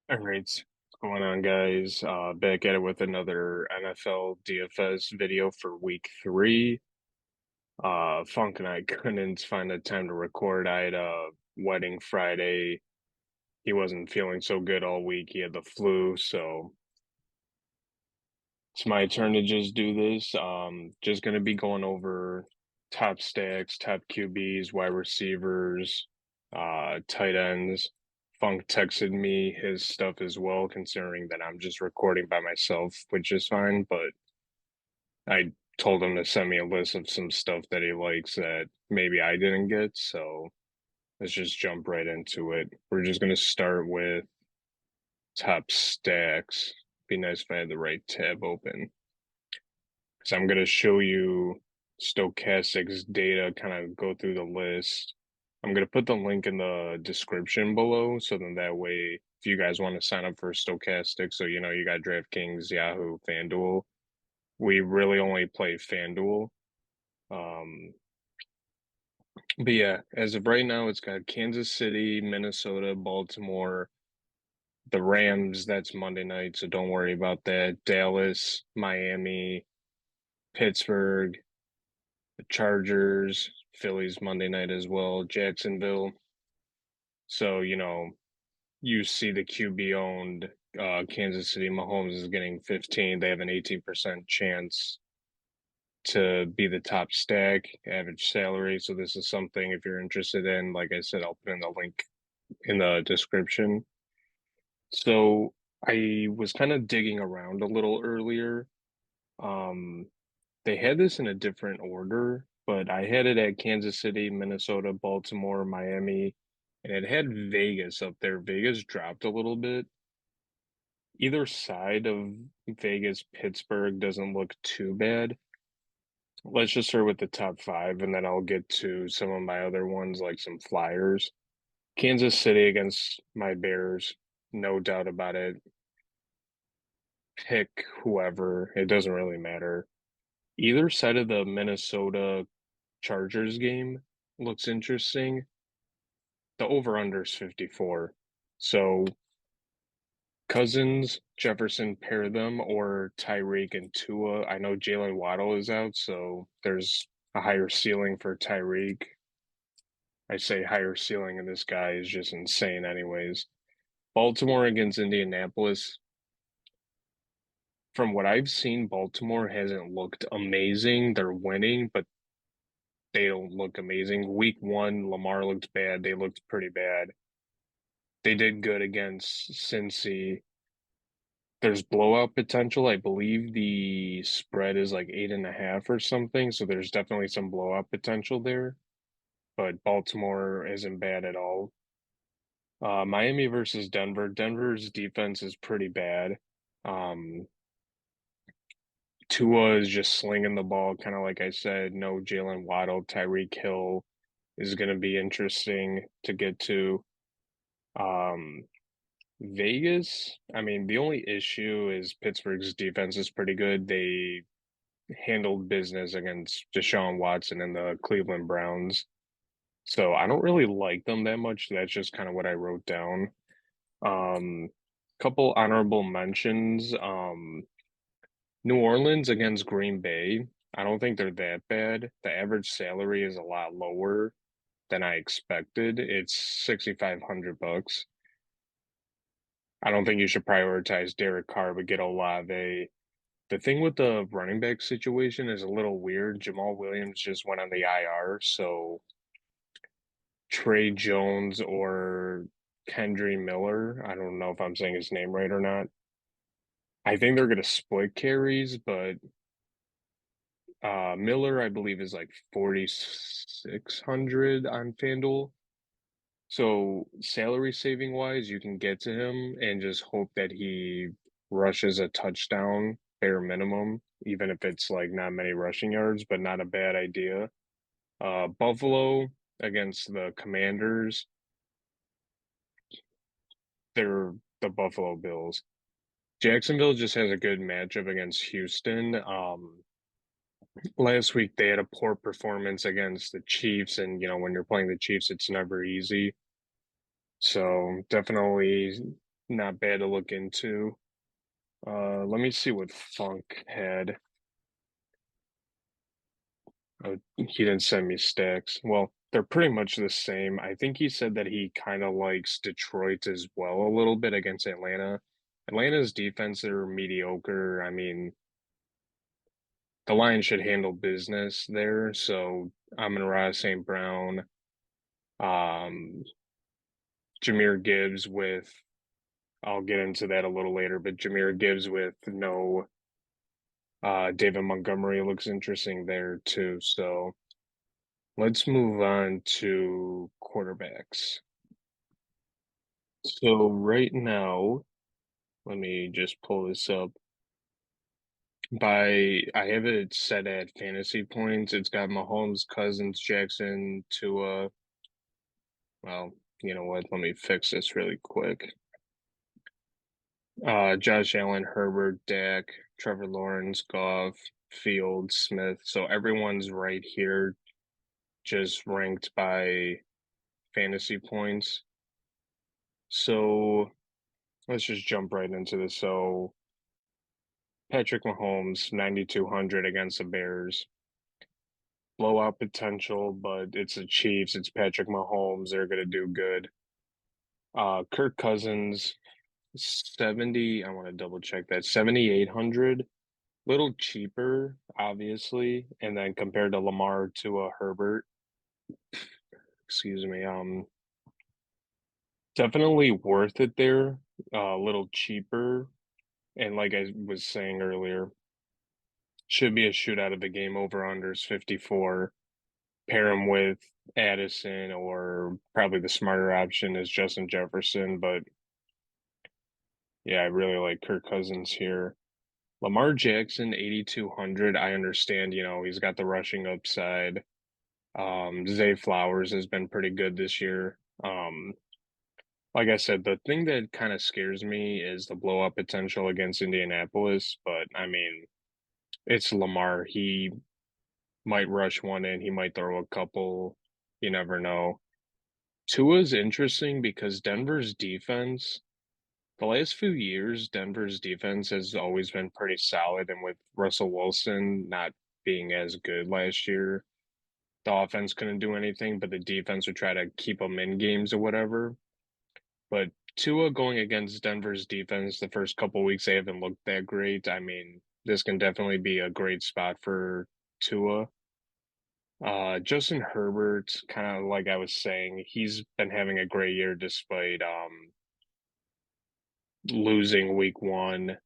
All right, what's going on, guys? Back at it with another NFL DFS video for week three. Funk and I couldn't find the time to record. I had a wedding Friday. He wasn't feeling so good all week. He had the flu, so it's my turn to just do this. Just gonna be going over top stacks, top QBs, wide receivers, tight ends. Funk texted me his stuff as well, considering that I'm just recording by myself, which is fine, but I told him to send me a list of some stuff that he likes that maybe I didn't get, so let's just jump right into it. We're just gonna start with top stacks. Be nice if I had the right tab open. So I'm going to show you stochastics data, kind of go through the list. I'm going to put the link in the description below. So then that way, if you guys want to sign up for stochastics, so you got DraftKings, Yahoo, Fanduel. We really only play Fanduel. Um, but yeah, as of right now, it's got Kansas City, Minnesota, Baltimore, the Rams. That's Monday night, so don't worry about that. Dallas, Miami, Pittsburgh, the Chargers, Phillies Monday night as well, Jacksonville. So, you see the QB owned Kansas City Mahomes is getting 15. They have an 18% chance to be the top stack, average salary. So this is something if you're interested in, like I said, I'll put in the link in the description. So I was kind of digging around a little earlier. Um, They had this in a different order, but I had it at Kansas City, Minnesota, Baltimore, Miami, and it had Vegas up there. Vegas dropped a little bit. Either side of Vegas, Pittsburgh doesn't look too bad. Let's just start with the top five, and then I'll get to some of my other ones, like some flyers. Kansas City against my Bears, no doubt about it. Pick whoever, it doesn't really matter. Either side of the Minnesota Chargers game looks interesting. The over-under is 54. So Cousins, Jefferson pair them or Tyreek and Tua. I know Jalen Waddle is out, so there's a higher ceiling for Tyreek. I say higher ceiling, and this guy is just insane anyways. Baltimore against Indianapolis. From what I've seen, Baltimore hasn't looked amazing. They're winning, but they don't look amazing. Week one, Lamar looked bad. They looked pretty bad. They did good against Cincy. There's blowout potential. I believe the spread is like 8.5 or something. So there's definitely some blowout potential there. But Baltimore isn't bad at all. Miami versus Denver. Denver's defense is pretty bad. Um, Tua is just slinging the ball, kind of like I said. No Jalen Waddle, Tyreek Hill is going to be interesting to get to. Um, Vegas, I mean, the only issue is Pittsburgh's defense is pretty good. They handled business against Deshaun Watson and the Cleveland Browns. So I don't really like them that much. That's just kind of what I wrote down. Couple honorable mentions. New Orleans against Green Bay. I don't think they're that bad. The average salary is a lot lower than I expected. It's 6,500 bucks. I don't think you should prioritize Derek Carr, but get Olave. The thing with the running back situation is a little weird. Jamal Williams just went on the IR, so Trey Jones or Kendry Miller, I don't know if I'm saying his name right or not. I think they're going to split carries, but Miller, I believe, is like 4,600 on FanDuel. So salary saving wise, you can get to him and just hope that he rushes a touchdown, bare minimum, even if it's like not many rushing yards, but not a bad idea. Buffalo against the Commanders, they're the Buffalo Bills. Jacksonville just has a good matchup against Houston. Last week they had a poor performance against the Chiefs, and when you're playing the Chiefs, it's never easy. So definitely. not bad to look into. Let me see what Funk had. Oh, he didn't send me stacks. Well, they're pretty much the same. I think he said that he kind of likes Detroit as well a little bit against Atlanta. Atlanta's defense are mediocre. I mean, the Lions should handle business there. So Amon-Ra St. Brown, um, Jahmyr Gibbs with, I'll get into that a little later, but Jahmyr Gibbs with no David Montgomery looks interesting there too. So let's move on to quarterbacks. So right now, let me just pull this up. I have it set at fantasy points. It's got Mahomes, Cousins, Jackson, Tua. Well, you know what? Let me fix this really quick. Josh Allen, Herbert, Dak, Trevor Lawrence, Goff, Fields, Smith. So everyone's right here, just ranked by fantasy points. So let's just jump right into this. So Patrick Mahomes, 9,200 against the Bears. Blowout potential, but it's the Chiefs. It's Patrick Mahomes. They're going to do good. Kirk Cousins, 70. I want to double check that. 7,800. Little cheaper, obviously. And then compared to Lamar to a Herbert, excuse me, definitely worth it there. A little cheaper. And like I was saying earlier, should be a shootout of the game over unders 54. Pair him with Addison, or probably the smarter option is Justin Jefferson. But yeah, I really like Kirk Cousins here. Lamar Jackson, 8,200. I understand, he's got the rushing upside. Zay Flowers has been pretty good this year. Like I said, the thing that kind of scares me is the blow up potential against Indianapolis. But I mean, it's Lamar. He might rush one in, he might throw a couple. You never know. Tua's interesting because Denver's defense, the last few years, Denver's defense has always been pretty solid. And with Russell Wilson not being as good last year, the offense couldn't do anything, but the defense would try to keep them in games or whatever. But Tua going against Denver's defense the first couple weeks, they haven't looked that great. I mean, this can definitely be a great spot for Tua. Justin Herbert, kind of like I was saying, he's been having a great year despite losing week one.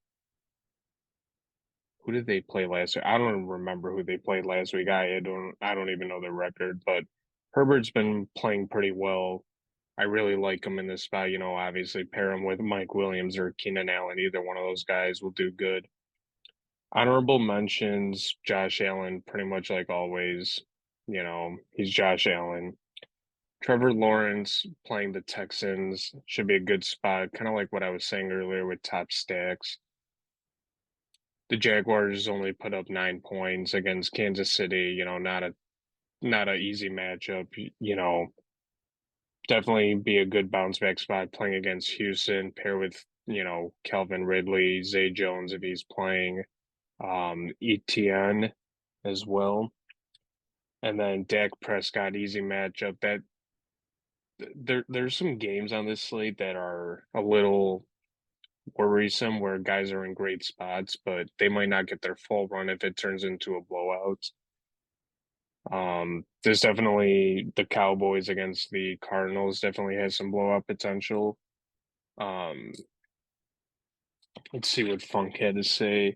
Who did they play last week? I don't remember who they played last week. I don't even know their record, but Herbert's been playing pretty well. I really like him in this spot. Obviously pair him with Mike Williams or Keenan Allen. Either one of those guys will do good. Honorable mentions, Josh Allen, pretty much like always. He's Josh Allen. Trevor Lawrence playing the Texans should be a good spot, kind of like what I was saying earlier with top stacks. The Jaguars only put up 9 points against Kansas City, not a easy matchup. Definitely be a good bounce back spot playing against Houston, pair with, Calvin Ridley, Zay Jones if he's playing, ETN as well. And then Dak Prescott, easy matchup. There's some games on this slate that are a little worrisome where guys are in great spots, but they might not get their full run if it turns into a blowout. There's definitely the Cowboys against the Cardinals definitely has some blowout potential. Um, let's see what Funk had to say.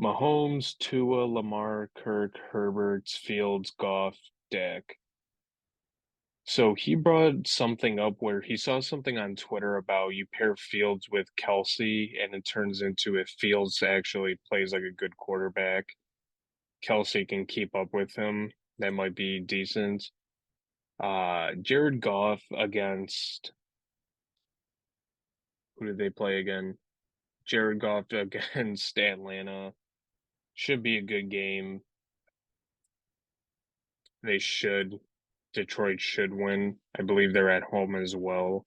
Mahomes, Tua, Lamar, Kirk, Herbert, Fields, Goff, Dak. So he brought something up where he saw something on Twitter about you pair Fields with Kelsey, and it turns into if Fields actually plays like a good quarterback, Kelsey can keep up with him. That might be decent. Jared Goff against who did they play again? Jared Goff against Atlanta should be a good game. They should. Detroit should win. I believe they're at home as well.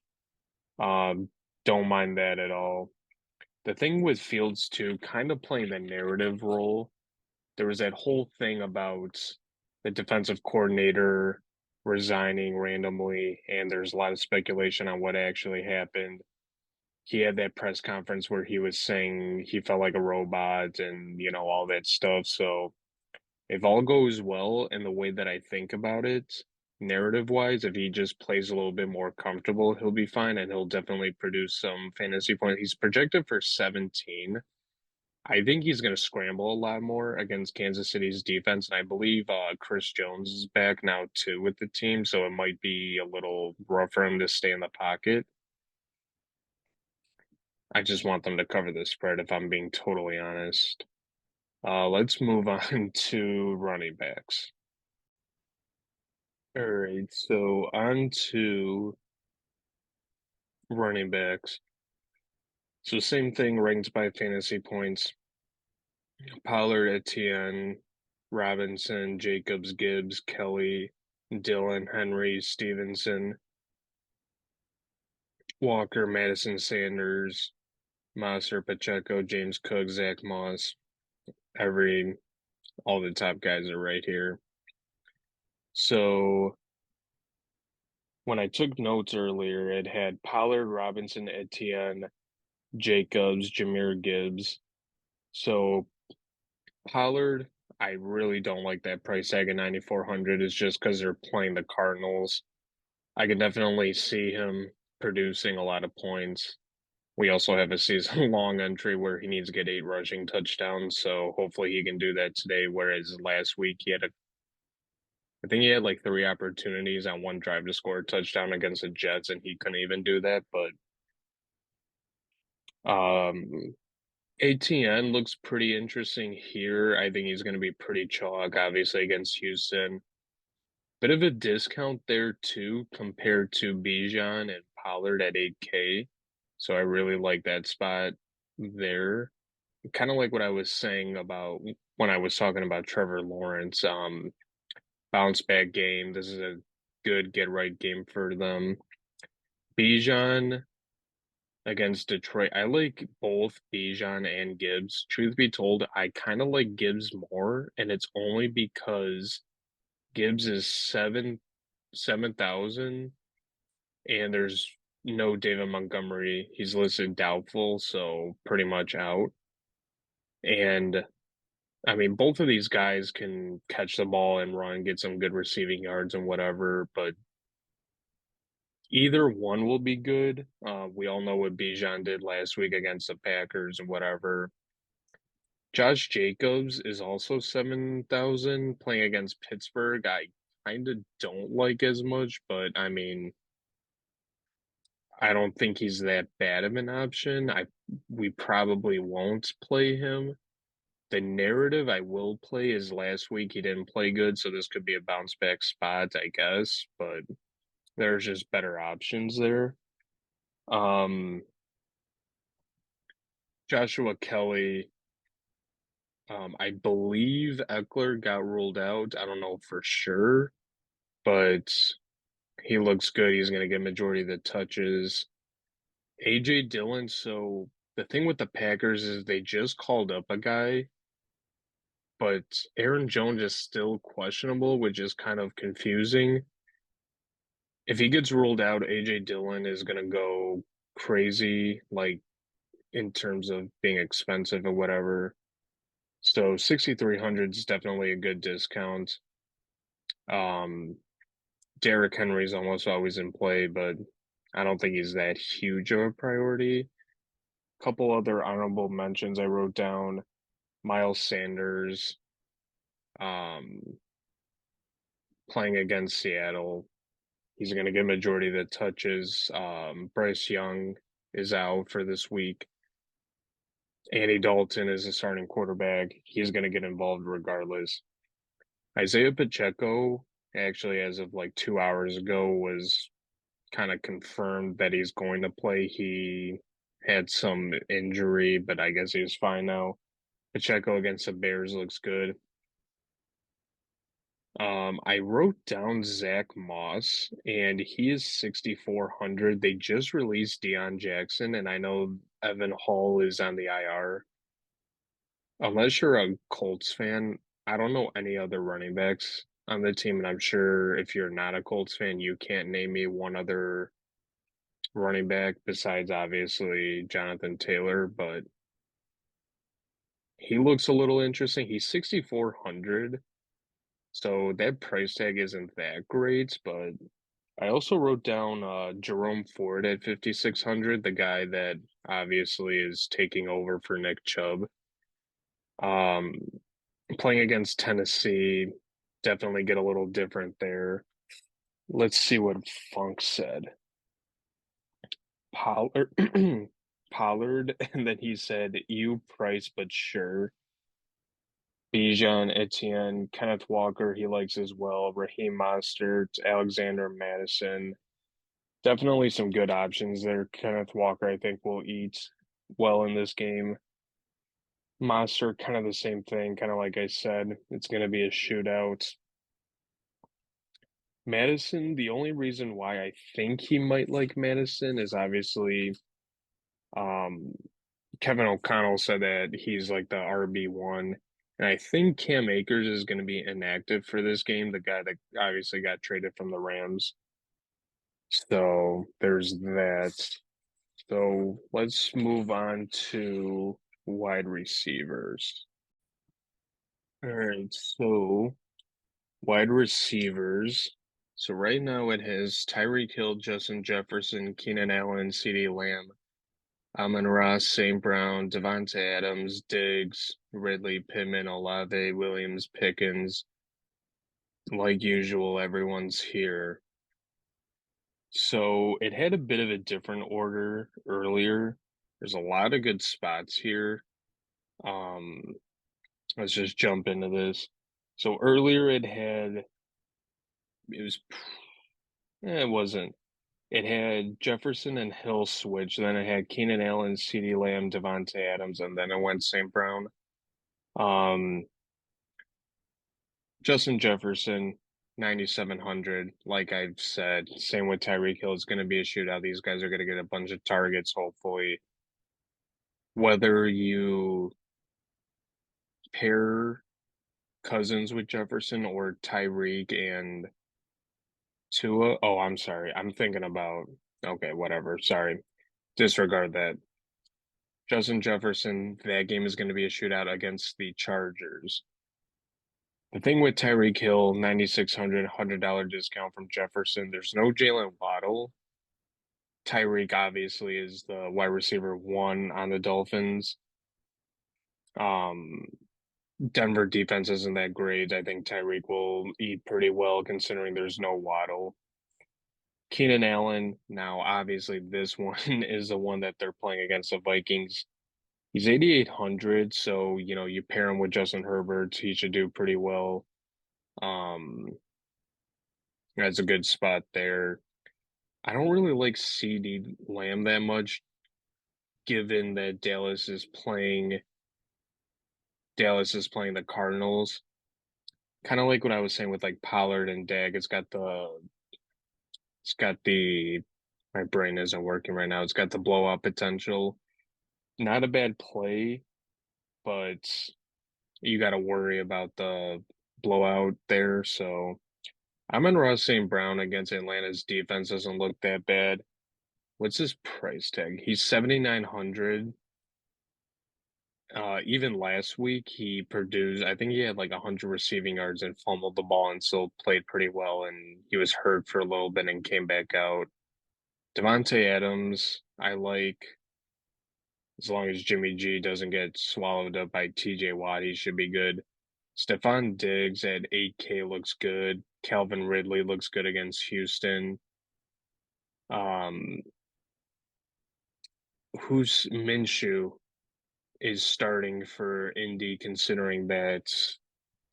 Don't mind that at all. The thing with Fields too, kind of playing the narrative role, there was that whole thing about the defensive coordinator resigning randomly, and there's a lot of speculation on what actually happened. He had that press conference where he was saying he felt like a robot and, all that stuff. So if all goes well in the way that I think about it, narrative wise, if he just plays a little bit more comfortable, he'll be fine and he'll definitely produce some fantasy points. He's projected for 17. I think he's going to scramble a lot more against Kansas City's defense. And I believe Chris Jones is back now too with the team. So it might be a little rough for him to stay in the pocket. I just want them to cover the spread if I'm being totally honest. Let's move on to running backs. All right, so on to running backs. So same thing, ranked by fantasy points. Pollard, Etienne, Robinson, Jacobs, Gibbs, Kelly, Dillon, Henry, Stevenson, Walker, Madison, Sanders, Monster, Pacheco, James Cook, Zach Moss. All the top guys are right here. So when I took notes earlier, it had Pollard, Robinson, Etienne, Jacobs, Jahmyr Gibbs. So Pollard, I really don't like that price tag at 9,400. It's just because they're playing the Cardinals. I can definitely see him producing a lot of points. We also have a season long entry where he needs to get 8 rushing touchdowns, so hopefully he can do that today. Whereas last week I think he had like 3 opportunities on one drive to score a touchdown against the Jets, and he couldn't even do that. But ATN looks pretty interesting here. I think he's going to be pretty chalk, obviously, against Houston. Bit of a discount there too, compared to Bijan and Pollard at 8K. So I really like that spot there. Kind of like what I was saying about when I was talking about Trevor Lawrence. Bounce back game. This is a good get right game for them. Bijan against Detroit. I like both Bijan and Gibbs. Truth be told, I kind of like Gibbs more, and it's only because Gibbs is 7,000, and there's no David Montgomery. He's listed doubtful, so pretty much out. And I mean, both of these guys can catch the ball and run, get some good receiving yards and whatever, but either one will be good. We all know what Bijan did last week against the Packers and whatever. Josh Jacobs is also 7,000 playing against Pittsburgh. I kind of don't like as much, but I mean, I don't think he's that bad of an option. We probably won't play him. The narrative I will play is last week he didn't play good, so this could be a bounce back spot, I guess, but there's just better options there. Um, Joshua Kelly, I believe Eckler got ruled out. I don't know for sure, but he looks good. He's going to get majority of the touches. AJ Dillon, so the thing with the Packers is they just called up a guy, but Aaron Jones is still questionable, which is kind of confusing. If he gets ruled out, AJ Dillon is going to go crazy, like in terms of being expensive or whatever. So 6,300 is definitely a good discount. Um, Derrick Henry's almost always in play, but I don't think he's that huge of a priority. Couple other honorable mentions I wrote down. Miles Sanders, um, playing against Seattle. He's going to get majority of the touches. Bryce Young is out for this week. Andy Dalton is a starting quarterback. He's going to get involved regardless. Isaiah Pacheco, actually, as of like 2 hours ago, was kind of confirmed that he's going to play. He had some injury, but I guess he's fine now. Pacheco against the Bears looks good. I wrote down Zach Moss, and he is 6,400. They just released Deion Jackson, and I know Evan Hall is on the IR. Unless you're a Colts fan, I don't know any other running backs on the team, and I'm sure if you're not a Colts fan, you can't name me one other running back besides obviously Jonathan Taylor, but he looks a little interesting. He's 6,400, so that price tag isn't that great, but I also wrote down Jerome Ford at 5,600, the guy that obviously is taking over for Nick Chubb. Um, Playing against Tennessee, definitely get a little different there. Let's see what Funk said. Pollard, Pollard, and then he said, "You price, but sure." Bijan, Etienne, Kenneth Walker, he likes as well. Raheem Mostert, Alexander Madison. Definitely some good options there. Kenneth Walker, I think, will eat well in this game. Mostert, kind of the same thing, kind of like I said. It's going to be a shootout. Madison, the only reason why I think he might like Madison is obviously um, Kevin O'Connell said that he's like the RB1. And I think Cam Akers is going to be inactive for this game, the guy that obviously got traded from the Rams. So there's that. So let's move on to wide receivers. All right, so wide receivers. So right now it has Tyreek Hill, Justin Jefferson, Keenan Allen, CeeDee Lamb, Amon-Ra, St. Brown, Devontae Adams, Diggs, Ridley, Pittman, Olave, Williams, Pickens. Like usual, everyone's here. So it had a bit of a different order earlier. There's a lot of good spots here. Um, let's just jump into this. So earlier it was it wasn't. It had Jefferson and Hill switch, then it had Keenan Allen, CeeDee Lamb, Devontae Adams, and then it went St. Brown. Um, Justin Jefferson, 9,700. Like I've said, same with Tyreek Hill. It's going to be a shootout. These guys are going to get a bunch of targets, hopefully. Whether you pair Cousins with Jefferson or Tyreek and Tua. Oh, I'm sorry. I'm thinking about, okay, whatever. Sorry. Disregard that. Justin Jefferson, that game is going to be a shootout against the Chargers. The thing with Tyreek Hill, 9,600, $100 discount from Jefferson. There's no Jalen Waddle. Tyreek obviously is the wide receiver one on the Dolphins. Um, Denver defense isn't that great. I think Tyreek will eat pretty well considering there's no Waddle. Keenan Allen, now obviously this one is the one that they're playing against the Vikings. He's 8,800, so you pair him with Justin Herbert, he should do pretty well. Um, that's a good spot there. I don't really like CD Lamb that much, given that Dallas is playing the Cardinals. Kind of like what I was saying with like Pollard and Dag. It's got the my brain isn't working right now. It's got the blowout potential. Not a bad play, but you got to worry about the blowout there. So I'm in Ross St. Brown against Atlanta's defense doesn't look that bad. What's his price tag? He's 7,900. Even last week he produced, I think he had like 100 receiving yards and fumbled the ball and still played pretty well. And he was hurt for a little bit and came back out. Devontae Adams, I like as long as Jimmy G doesn't get swallowed up by TJ Watt, he should be good. Stephon Diggs at 8K looks good. Calvin Ridley looks good against Houston. Um, who's Minshew is starting for Indy, considering that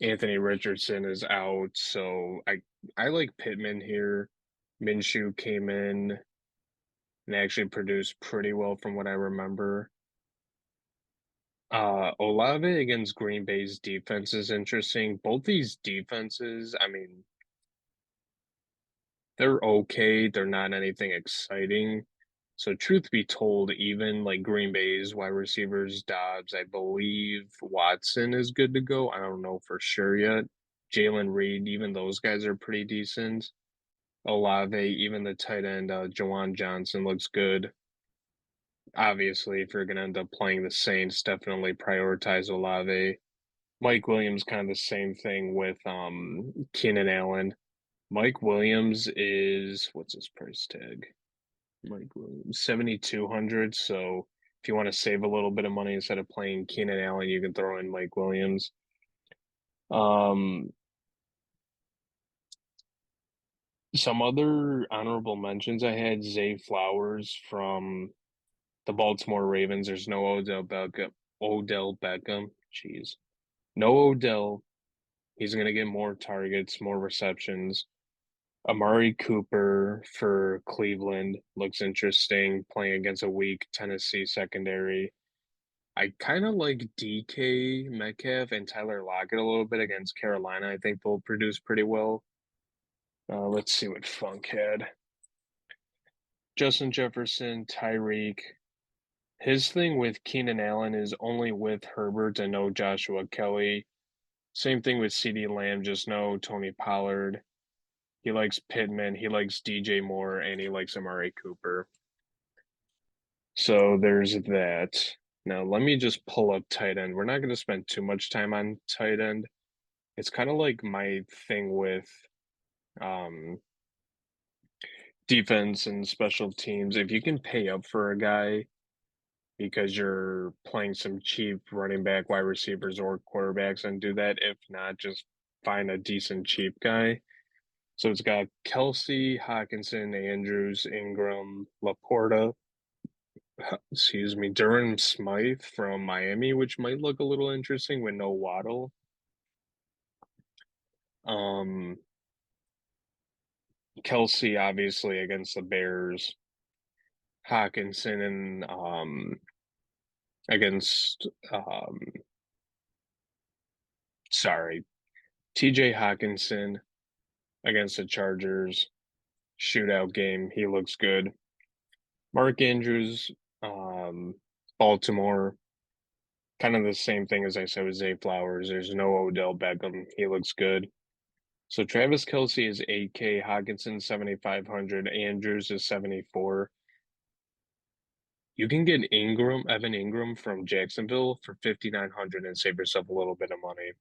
Anthony Richardson is out. So I like Pittman here. Minshew came in and actually produced pretty well from what I remember. Olave against Green Bay's defense is interesting. Both these defenses, I mean, they're okay. They're not anything exciting. So truth be told, even like Green Bay's wide receivers, Dobbs, I believe Watson is good to go. I don't know for sure yet. Jalen Reed, even those guys are pretty decent. Olave, even the tight end, Jawan Johnson looks good. Obviously, if you're going to end up playing the Saints, definitely prioritize Olave. Mike Williams, kind of the same thing with Keenan Allen. Mike Williams is what's his price tag? Mike Williams, 7,200. So if you want to save a little bit of money instead of playing Keenan Allen, you can throw in Mike Williams. Um, some other honorable mentions I had Zay Flowers from the Baltimore Ravens. There's no Odell Beckham. Odell Beckham. Jeez. No Odell. He's going to get more targets, more receptions. Amari Cooper for Cleveland looks interesting, playing against a weak Tennessee secondary. I kind of like DK Metcalf and Tyler Lockett a little bit against Carolina. I think they'll produce pretty well. Let's see what Funk had. Justin Jefferson, Tyreek. His thing with Keenan Allen is only with Herbert and no Joshua Kelly. Same thing with CeeDee Lamb, just no Tony Pollard. He likes Pittman, he likes DJ Moore, and he likes Amari Cooper. So there's that. Now let me just pull up tight end. We're not going to spend too much time on tight end. It's kind of like my thing with um, defense and special teams. If you can pay up for a guy because you're playing some cheap running back, wide receivers, or quarterbacks, and do that. If not, just find a decent cheap guy. So it's got Kelsey, Hawkinson, Andrews, Ingram, Laporta, excuse me, Durham Smythe from Miami, which might look a little interesting with no Waddle. Um, Kelsey obviously against the Bears, Hawkinson and against sorry, TJ Hawkinson against the Chargers shootout game. He looks good. Mark Andrews, um, Baltimore, kind of the same thing as I said with Zay Flowers. There's no Odell Beckham. He looks good. So Travis Kelsey is 8K, Hawkinson 7,500, Andrews is 74. You can get Ingram, Evan Ingram from Jacksonville for 5,900 and save yourself a little bit of money.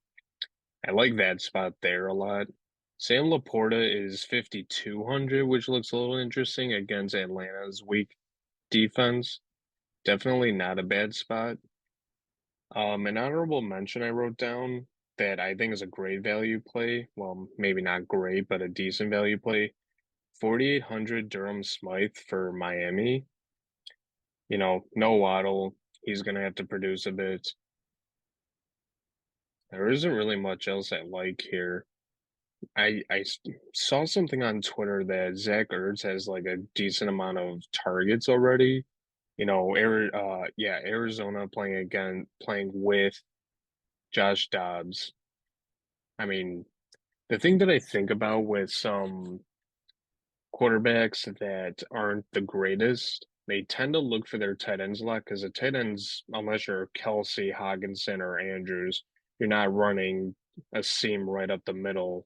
I like that spot there a lot. Sam Laporta is 5,200, which looks a little interesting against Atlanta's weak defense. Definitely not a bad spot. An honorable mention I wrote down that I think is a great value play. Well, maybe not great, but a decent value play. 4,800 Durham Smythe for Miami. You know, no Waddle. He's going to have to produce a bit. There isn't really much else I like here. I saw something on Twitter that Zach Ertz has like a decent amount of targets already. You know, yeah, Arizona playing with Josh Dobbs. I mean, the thing that I think about with some quarterbacks that aren't the greatest, they tend to look for their tight ends a lot because the tight ends, unless you're Kelsey, Hogginson, or Andrews, you're not running a seam right up the middle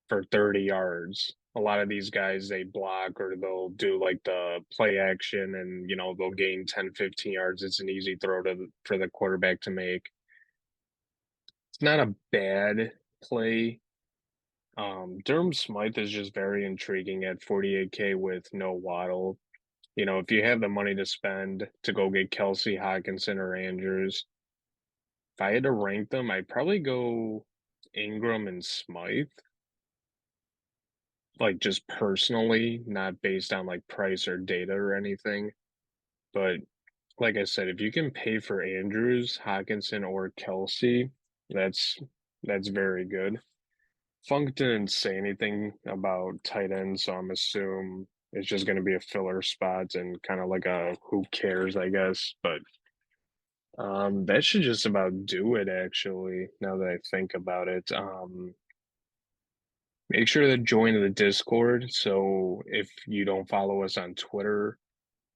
for 30 yards. A lot of these guys, they block or they'll do like the play action and, you know, they'll gain 10, 15 yards. It's an easy throw for the quarterback to make. It's not a bad play. Durham Smythe is just very intriguing at 48K with no Waddle. You know, if you have the money to spend to go get Kelsey, Hawkinson, or Andrews, if I had to rank them, I'd probably go Ingram and Smythe, like just personally, not based on like price or data or anything. But like I said, if you can pay for Andrews, Hawkinson, or Kelsey, that's that's very good. Funk didn't say anything about tight end, so I'm assume it's just going to be a filler spot and kind of like a who cares, I guess. But That should just about do it actually, now that I think about it. Make sure to join the Discord. So if you don't follow us on Twitter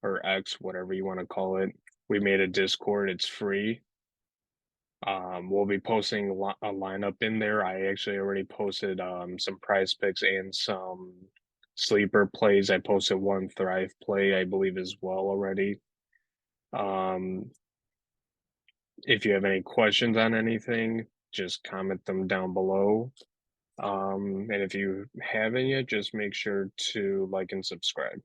or X, whatever you want to call it, we made a Discord. It's free. We'll be posting a lineup in there. I actually already posted some prize picks and some sleeper plays. I posted one Thrive play, I believe, as well already. Um, if you have any questions on anything, just comment them down below. And if you haven't yet, just make sure to like and subscribe.